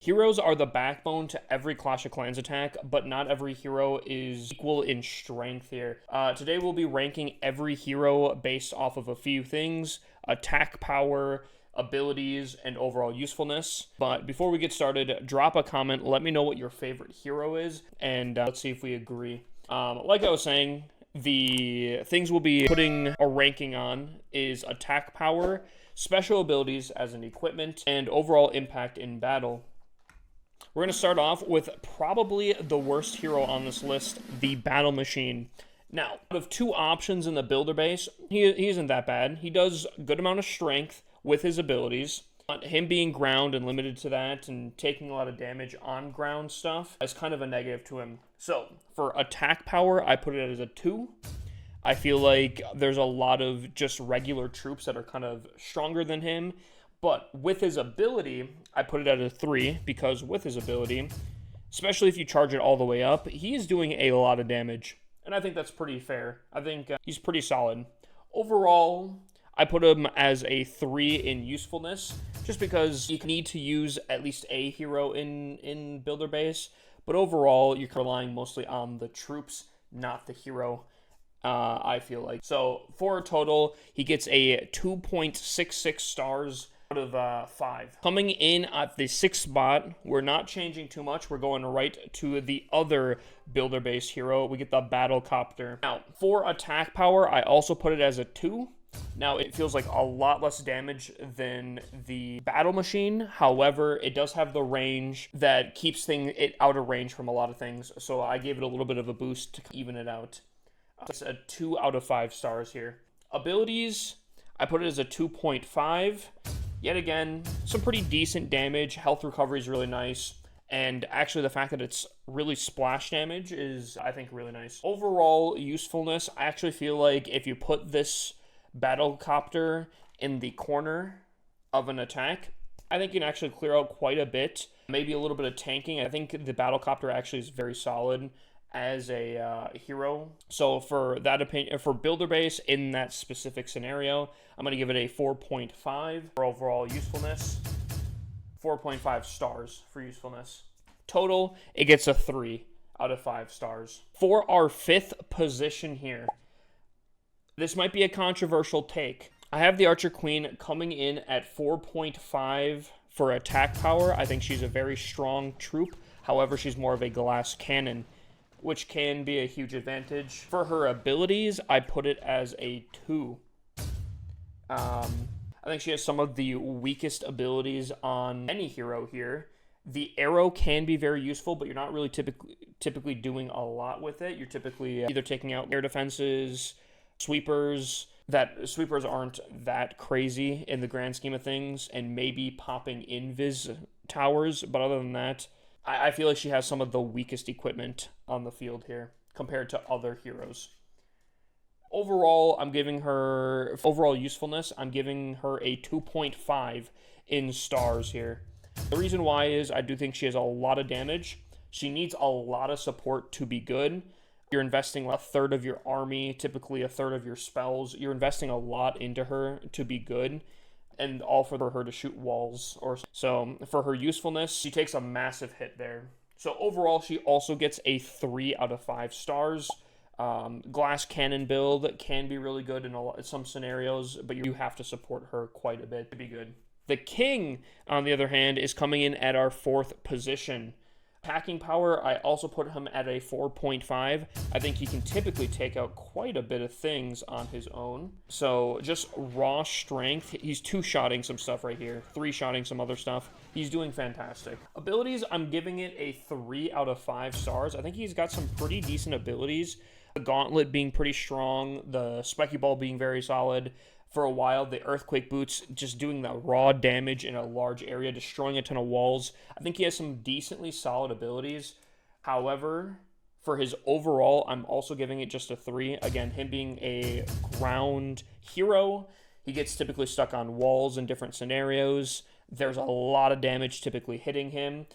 Heroes are the backbone to every Clash of Clans attack, but not every hero is equal in strength here. Today we'll be ranking every hero based off of a few things: attack power, abilities, and overall usefulness. But before we get started, drop a comment, let me know what your favorite hero is, and let's see if we agree. Like I was saying, the things we'll be putting a ranking on is attack power, special abilities as an equipment, and overall impact in battle. We're going to start off with probably the worst hero on this list, the Battle Machine. Now, out of two options in the builder base, he isn't that bad. He does a good amount of strength with his abilities. Him being ground and limited to that and taking a lot of damage on ground stuff is kind of a negative to him. So, for attack power, I put it as a 2. I feel like there's a lot of just regular troops that are kind of stronger than him. But with his ability, I put it at a 3, because with his ability, especially if you charge it all the way up, he is doing a lot of damage. And I think that's pretty fair. I think he's pretty solid. Overall, I put him as a 3 in usefulness, just because you need to use at least a hero in builder base. But overall, you're relying mostly on the troops, not the hero, I feel like. So for a total, he gets a 2.66 stars out of 5. Coming in at the 6th spot, we're not changing too much. We're going right to the other builder base hero. We get the Battle Copter. Now, for attack power, I also put it as a 2. Now, it feels like a lot less damage than the Battle Machine. However, it does have the range that keeps it out of range from a lot of things. So I gave it a little bit of a boost to even it out. It's a 2 out of 5 stars here. Abilities, I put it as a 2.5. Yet again, some pretty decent damage. Health recovery is really nice. And actually, the fact that it's really splash damage is, I think, really nice. Overall usefulness, I actually feel like if you put this Battle Copter in the corner of an attack, I think you can actually clear out quite a bit. Maybe a little bit of tanking. I think the Battle Copter actually is very solid as a hero. So for that opinion, for builder base in that specific scenario, I'm going to give it a 4.5 for overall usefulness. 4.5 stars for usefulness. Total, it gets a 3 out of 5 stars. For our 5th position here, this might be a controversial take. I have the Archer Queen coming in at 4.5 for attack power. I think she's a very strong troop. However, she's more of a glass cannon, which can be a huge advantage. For her abilities, I put it as a 2. I think she has some of the weakest abilities on any hero here. The arrow can be very useful, but you're not really typically doing a lot with it. You're typically either taking out air defenses, sweepers. Sweepers aren't that crazy in the grand scheme of things, and maybe popping invis towers, but other than that, I feel like she has some of the weakest equipment on the field here compared to other heroes. Overall, overall usefulness, I'm giving her a 2.5 in stars here. The reason why is I do think she has a lot of damage. She needs a lot of support to be good. You're investing a third of your army, typically a third of your spells. You're investing a lot into her to be good, and all for her to shoot walls. So for her usefulness, she takes a massive hit there. So overall, she also gets a 3 out of 5 stars. Glass cannon build can be really good in some scenarios, but you have to support her quite a bit to be good. The King, on the other hand, is coming in at our 4th position. Attacking power, I also put him at a 4.5. I think he can typically take out quite a bit of things on his own. So just raw strength, he's 2-shotting some stuff right here, 3-shotting some other stuff. He's doing fantastic. Abilities, I'm giving it a 3 out of 5 stars. I think he's got some pretty decent abilities. The Gauntlet being pretty strong, the Spiky Ball being very solid. For a while, the Earthquake Boots just doing the raw damage in a large area, destroying a ton of walls. I think he has some decently solid abilities. However, for his overall, I'm also giving it just a 3. Again, him being a ground hero, he gets typically stuck on walls in different scenarios. There's a lot of damage typically hitting him.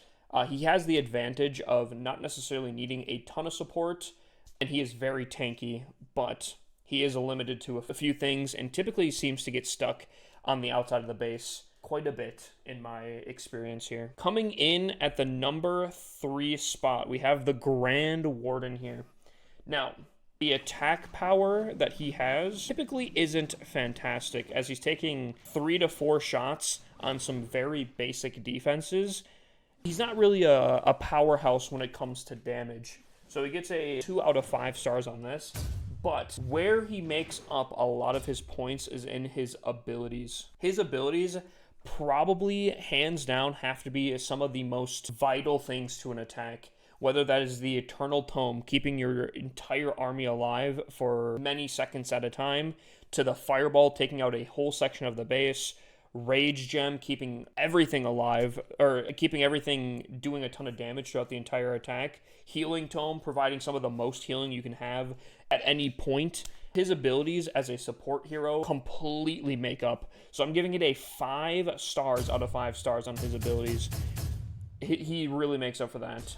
He has the advantage of not necessarily needing a ton of support, and he is very tanky, but he is limited to a few things and typically seems to get stuck on the outside of the base quite a bit in my experience here. Coming in at the number 3 spot, we have the Grand Warden here. Now, the attack power that he has typically isn't fantastic, as he's taking 3 to 4 shots on some very basic defenses. He's not really a powerhouse when it comes to damage. So he gets a 2 out of 5 stars on this. But where he makes up a lot of his points is in his abilities. His abilities probably, hands down, have to be some of the most vital things to an attack. Whether that is the Eternal Tome, keeping your entire army alive for many seconds at a time, to the Fireball, taking out a whole section of the base, Rage Gem, keeping everything alive, or keeping everything doing a ton of damage throughout the entire attack, Healing Tome, providing some of the most healing you can have at any point. His abilities as a support hero completely make up. So I'm giving it a 5 stars out of 5 stars on his abilities. He really makes up for that.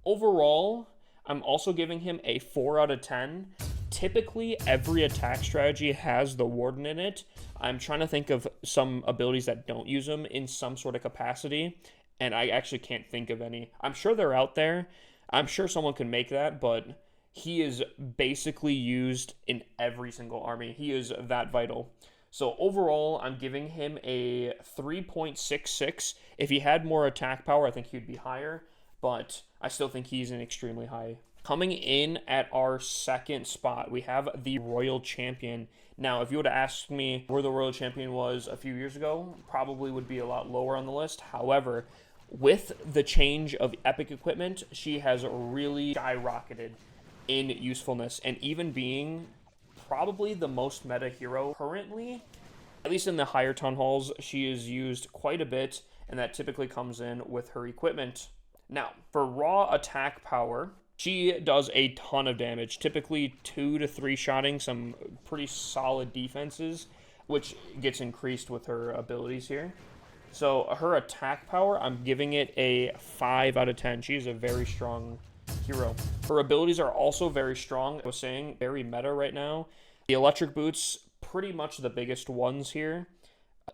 Overall, I'm also giving him a 4 out of 10. Typically, every attack strategy has the Warden in it. I'm trying to think of some abilities that don't use him in some sort of capacity, and I actually can't think of any. I'm sure they're out there. I'm sure someone can make that, but he is basically used in every single army. He is that vital. So overall, I'm giving him a 3.66. If he had more attack power, I think he'd be higher, but I still think he's an extremely high. Coming in at our 2nd spot, we have the Royal Champion. Now, if you would have asked me where the Royal Champion was a few years ago, probably would be a lot lower on the list. However, with the change of epic equipment, she has really skyrocketed in usefulness, and even being probably the most meta hero currently, at least in the higher town halls, she is used quite a bit, and that typically comes in with her equipment. Now, for raw attack power, she does a ton of damage, typically 2 to 3 shotting some pretty solid defenses, which gets increased with her abilities here. So her attack power, I'm giving it a 5 out of 10. She's a very strong hero. Her abilities are also very strong. I was saying, very meta right now. The electric boots, pretty much the biggest ones here.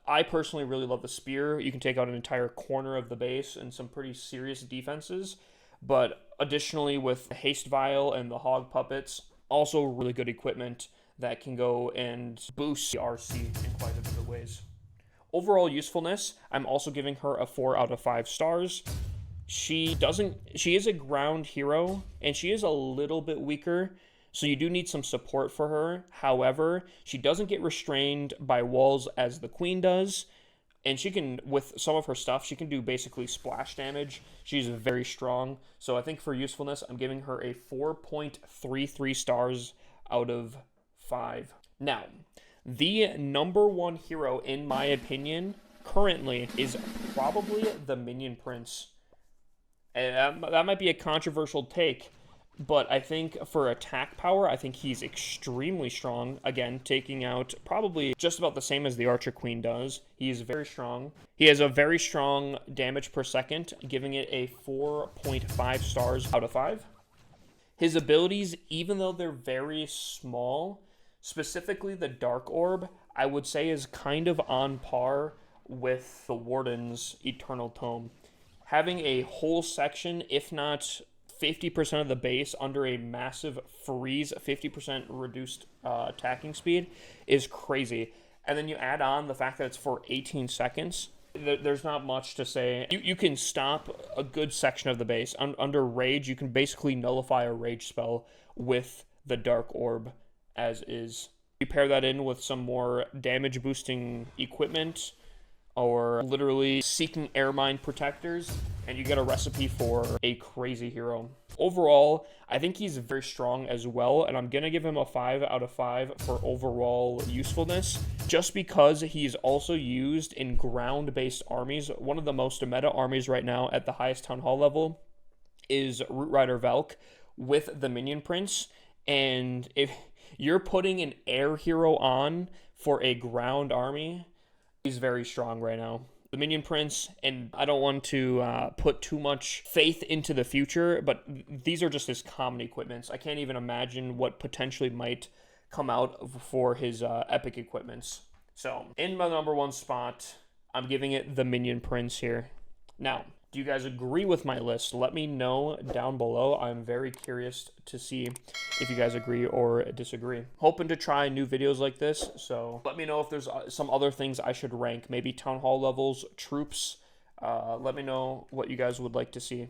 I personally really love the spear. You can take out an entire corner of the base and some pretty serious defenses. But additionally, with the Haste Vial and the Hog Puppets, also really good equipment that can go and boost the RC in quite a bit of ways. Overall usefulness, I'm also giving her a 4 out of 5 stars. She is a ground hero, and she is a little bit weaker, so you do need some support for her. However, she doesn't get restrained by walls as the Queen does, and she can, with some of her stuff, she can do basically splash damage. She's very strong, so I think for usefulness, I'm giving her a 4.33 stars out of 5. Now, the number 1 hero, in my opinion, currently, is probably the Minion Prince. And that might be a controversial take, but I think for attack power, I think he's extremely strong. Again, taking out probably just about the same as the Archer Queen does. He is very strong. He has a very strong damage per second, giving it a 4.5 stars out of 5. His abilities, even though they're very small, specifically the Dark Orb, I would say is kind of on par with the Warden's Eternal Tome. Having a whole section, if not 50% of the base under a massive freeze, 50% reduced attacking speed, is crazy. And then you add on the fact that it's for 18 seconds. There's not much to say. You can stop a good section of the base. Under Rage, you can basically nullify a Rage spell with the Dark Orb as is. You pair that in with some more damage boosting equipment, or literally seeking air mine protectors, and you get a recipe for a crazy hero. Overall, I think he's very strong as well, and I'm going to give him a 5 out of 5 for overall usefulness, just because he's also used in ground-based armies. One of the most meta armies right now at the highest Town Hall level is Root Rider Valk with the Minion Prince, and if you're putting an air hero on for a ground army, he's very strong right now. The Minion Prince, and I don't want to put too much faith into the future, but these are just his common equipments. I can't even imagine what potentially might come out for his epic equipments. So, in my number 1 spot, I'm giving it the Minion Prince here. Now, do you guys agree with my list? Let me know down below. I'm very curious to see if you guys agree or disagree. Hoping to try new videos like this, so let me know if there's some other things I should rank. Maybe Town Hall levels, troops. Let me know what you guys would like to see.